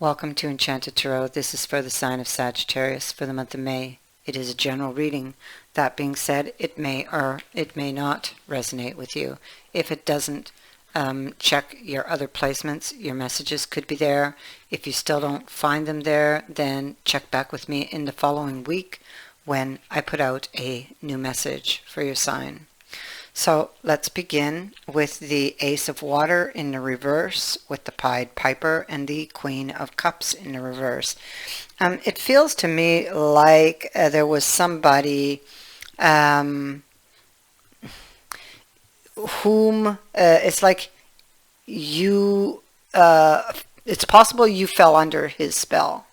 Welcome to Enchanted Tarot. This is for the sign of Sagittarius for the month of May. It is a general reading. That being said, it may or it may not resonate with you. If it doesn't, check your other placements. Your messages could be there. If you still don't find them there, then check back with me in the following week when I put out a new message for your sign. So let's begin with the Ace of Water in the reverse, with the Pied Piper and the Queen of Cups in the reverse. It feels to me like there was somebody whom it's like you, it's possible you fell under his spell.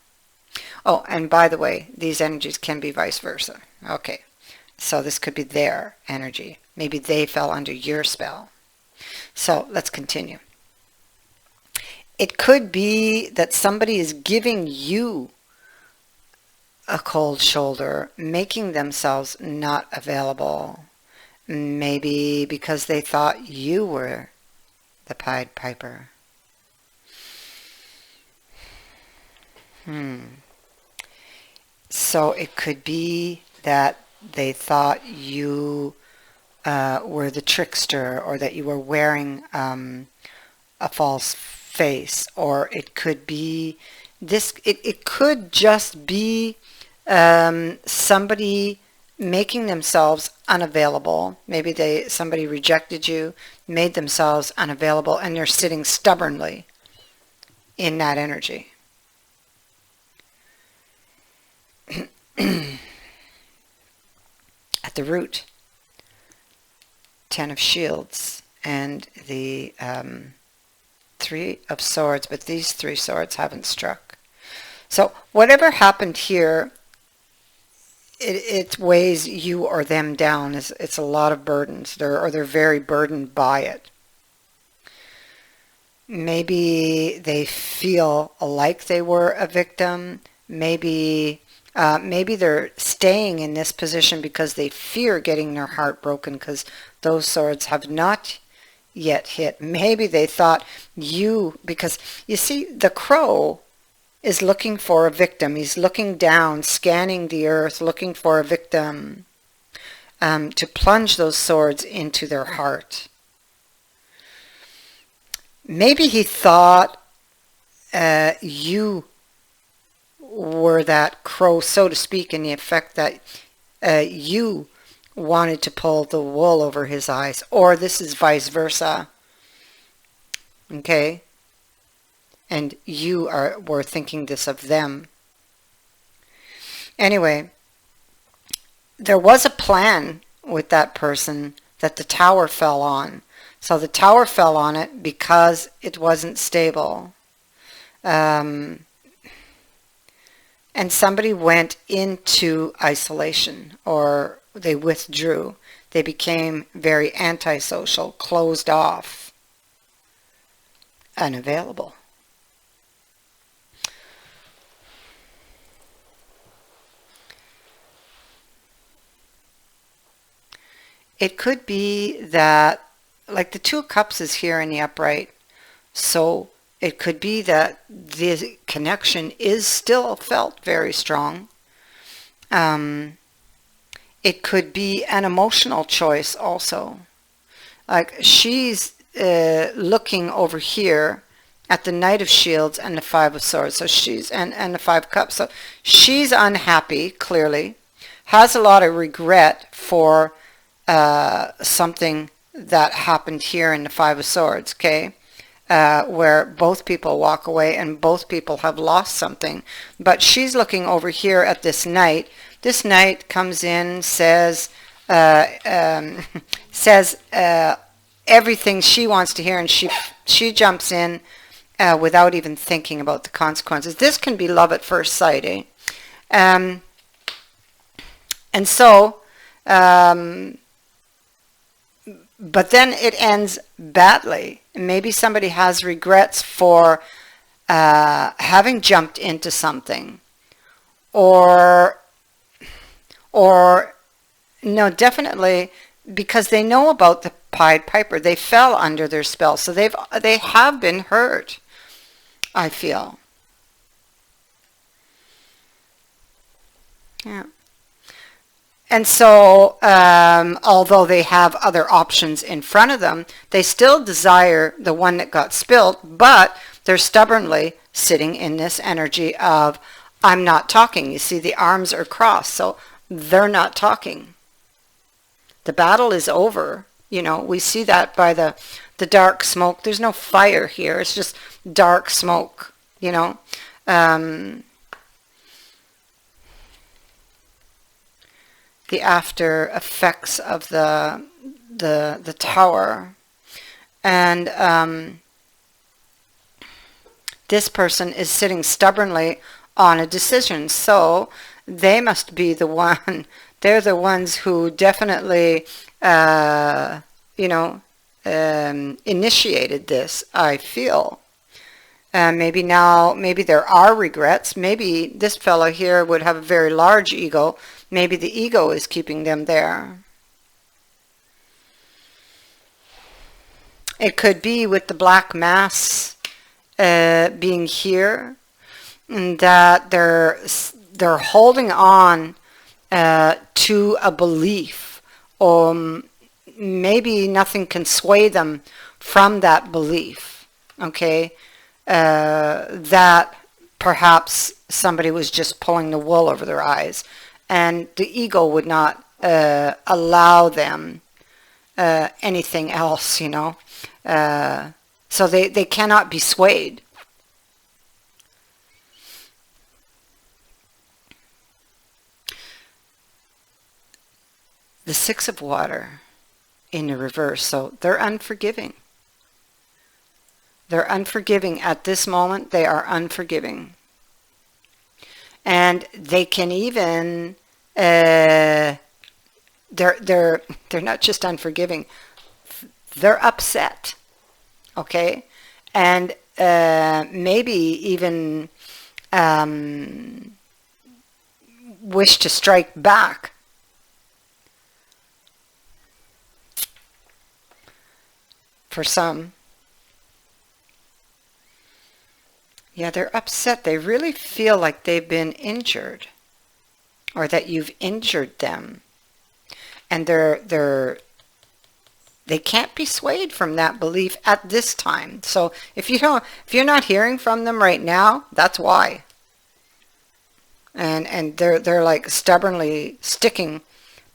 Oh, and by the way, these energies can be vice versa. Okay, so this could be their energy. Maybe they fell under your spell. So let's continue. It could be that somebody is giving you a cold shoulder, making themselves not available. Maybe because they thought you were the Pied Piper. So it could be that they thought you were the trickster, or that you were wearing a false face, or it could be this. It could just be somebody making themselves unavailable. Maybe somebody rejected you, made themselves unavailable, and they're sitting stubbornly in that energy. At the root, Ten of Shields and the Three of Swords, but these three swords haven't struck. So whatever happened here, it weighs you or them down. It's a lot of burdens. They're very burdened by it. Maybe they feel like they were a victim. Maybe they're staying in this position because they fear getting their heart broken, because those swords have not yet hit. Maybe they thought because you see, the crow is looking for a victim. He's looking down, scanning the earth, looking for a victim to plunge those swords into their heart. Maybe he thought you were that crow, so to speak, in the effect that you wanted to pull the wool over his eyes, or this is vice versa. Okay? And you were thinking this of them. Anyway, there was a plan with that person that the tower fell on. So the tower fell on it because it wasn't stable. And somebody went into isolation, or they withdrew. They became very antisocial, closed off, unavailable. It could be that, like, the Two of Cups is here in the upright, so it could be that the connection is still felt very strong. It could be an emotional choice also. Like, she's looking over here at the Knight of Shields and the Five of Swords. So she's and the Five of Cups. So she's unhappy, clearly, has a lot of regret for something that happened here in the Five of Swords. Okay. Where both people walk away and both people have lost something. But she's looking over here at this knight. This knight comes in, says everything she wants to hear, and she jumps in without even thinking about the consequences. This can be love at first sight, eh? And so, but then it ends badly. Maybe somebody has regrets for having jumped into something, or no, definitely because they know about the Pied Piper. They fell under their spell, so they have been hurt, I feel. Yeah. And so, although they have other options in front of them, they still desire the one that got spilt, but they're stubbornly sitting in this energy of, I'm not talking. You see, the arms are crossed, so they're not talking. The battle is over. You know, we see that by the dark smoke. There's no fire here. It's just dark smoke, you know. The after effects of the tower. And this person is sitting stubbornly on a decision. So they must be the one, they're the ones who definitely, initiated this, I feel. Maybe there are regrets. Maybe this fellow here would have a very large ego. Maybe the ego is keeping them there. It could be with the black mass being here, and that they're holding on to a belief, or maybe nothing can sway them from that belief. Okay, that perhaps somebody was just pulling the wool over their eyes, and the ego would not allow them anything else, you know. So they cannot be swayed. The Six of Water in the reverse, so they're unforgiving. They're unforgiving at this moment. They are unforgiving. And they can even, they're not just unforgiving, they're upset, okay? And maybe even wish to strike back. For some. Yeah, they're upset. They really feel like they've been injured, or that you've injured them. And they can't be swayed from that belief at this time. So if you're not hearing from them right now, that's why. And they're like stubbornly sticking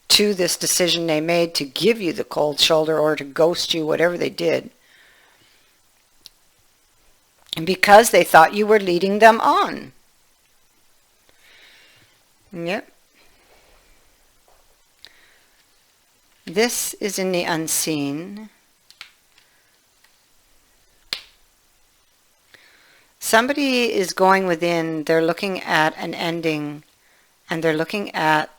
to this decision they made to give you the cold shoulder or to ghost you, whatever they did. And because they thought you were leading them on. Yep. This is in the unseen. Somebody is going within, they're looking at an ending, and they're looking at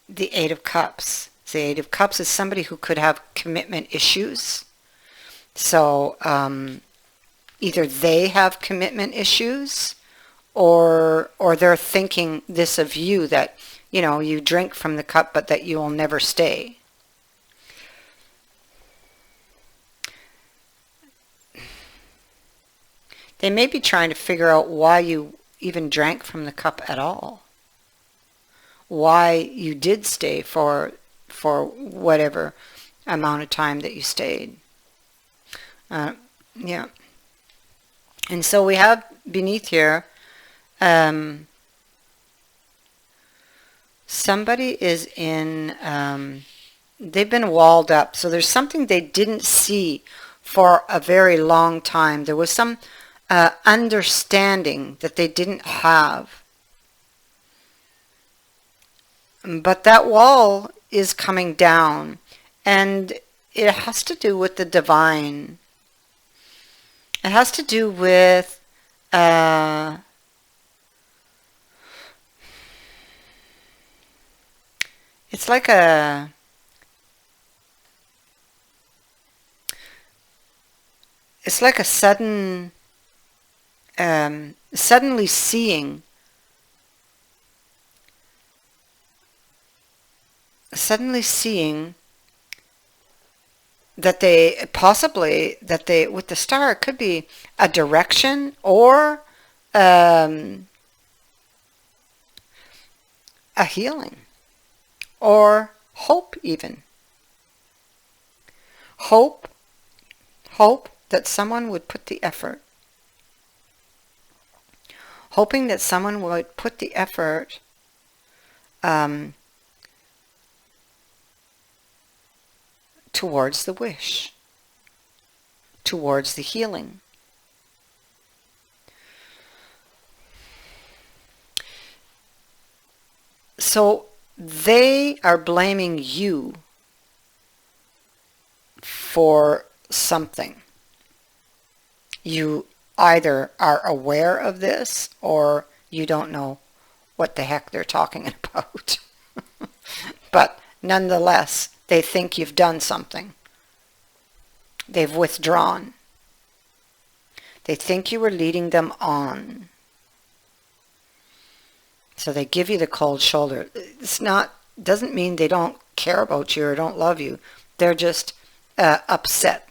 the Eight of Cups. The Eight of Cups is somebody who could have commitment issues. So either they have commitment issues, or they're thinking this of you, that, you know, you drink from the cup but that you will never stay. They may be trying to figure out why you even drank from the cup at all. Why you did stay for whatever amount of time that you stayed. Yeah. And so we have beneath here, somebody is in, they've been walled up. So there's something they didn't see for a very long time. There was some understanding that they didn't have. But that wall is coming down, and it has to do with the divine. It has to do with it's like a sudden suddenly seeing that they possibly, that they, with the star, it could be a direction, or a healing, or hope even. Hope that someone would put the effort. Hoping that someone would put the effort towards the wish, towards the healing. So they are blaming you for something. You either are aware of this or you don't know what the heck they're talking about. But nonetheless, they think you've done something. They've withdrawn. They think you were leading them on. So they give you the cold shoulder. Doesn't mean they don't care about you or don't love you. They're just upset.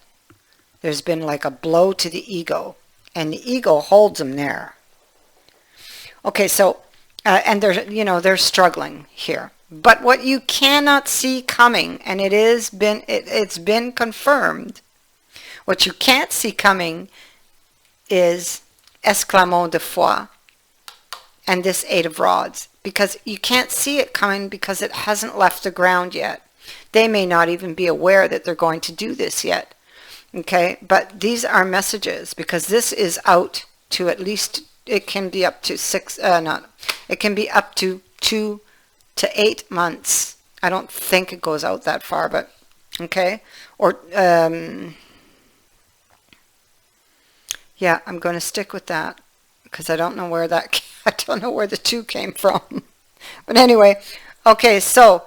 There's been like a blow to the ego, and the ego holds them there. Okay, so and they're struggling here. But what you cannot see coming, and it's been confirmed. What you can't see coming is esclamant de foi and this Eight of Rods, because you can't see it coming because it hasn't left the ground yet. They may not even be aware that they're going to do this yet. Okay, but these are messages, because this is out to at least, it can be up to it can be up to 2 to 8 months. I don't think it goes out that far, but okay. Or yeah, I'm going to stick with that because I don't know where I don't know where the 2 came from. But anyway, okay, so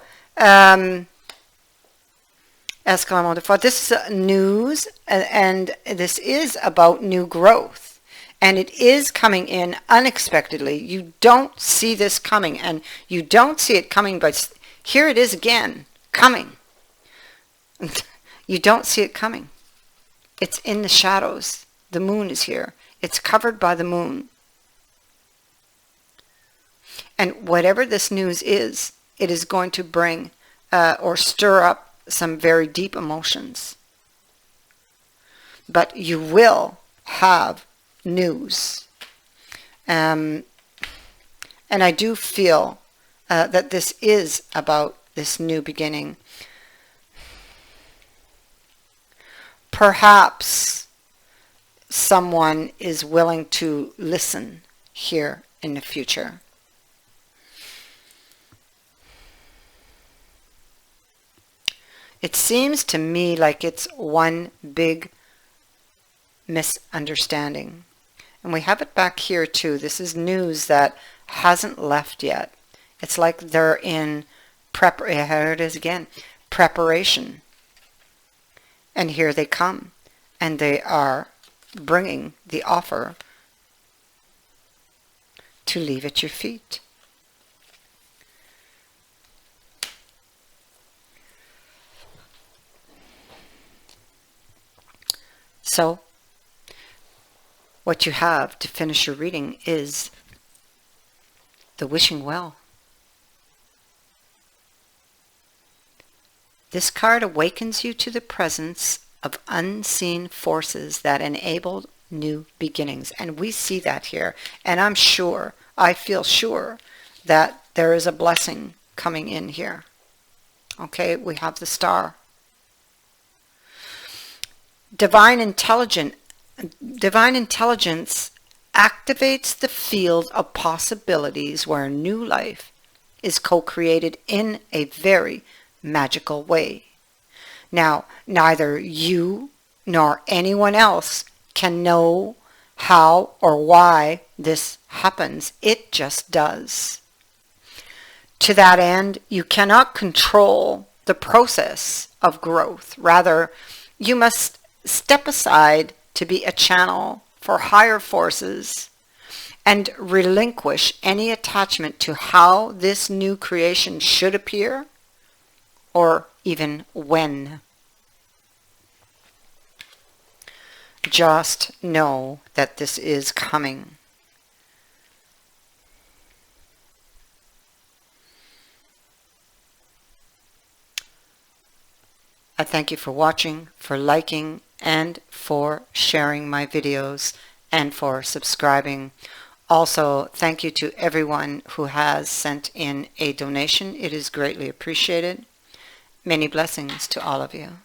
Esclamant de foi. This is news, and this is about new growth, and it is coming in unexpectedly. You don't see this coming, and you don't see it coming, but here it is again, coming. You don't see it coming. It's in the shadows. The moon is here. It's covered by the moon. And whatever this news is, it is going to bring or stir up some very deep emotions. But you will have news. And I do feel that this is about this new beginning. Perhaps someone is willing to listen here in the future. It seems to me like it's one big misunderstanding. And we have it back here too. This is news that hasn't left yet. It's like they're in here it is again, preparation. And here they come. And they are bringing the offer to leave at your feet. So, what you have to finish your reading is the wishing well. This card awakens you to the presence of unseen forces that enable new beginnings. And we see that here. And I feel sure that there is a blessing coming in here. Okay, we have the star. Divine intelligence activates the field of possibilities where new life is co-created in a very magical way. Now, neither you nor anyone else can know how or why this happens. It just does. To that end, you cannot control the process of growth. Rather, you must step aside to be a channel for higher forces and relinquish any attachment to how this new creation should appear or even when. Just know that this is coming. I thank you for watching, for liking, and for sharing my videos, and for subscribing. Also, thank you to everyone who has sent in a donation. It is greatly appreciated. Many blessings to all of you.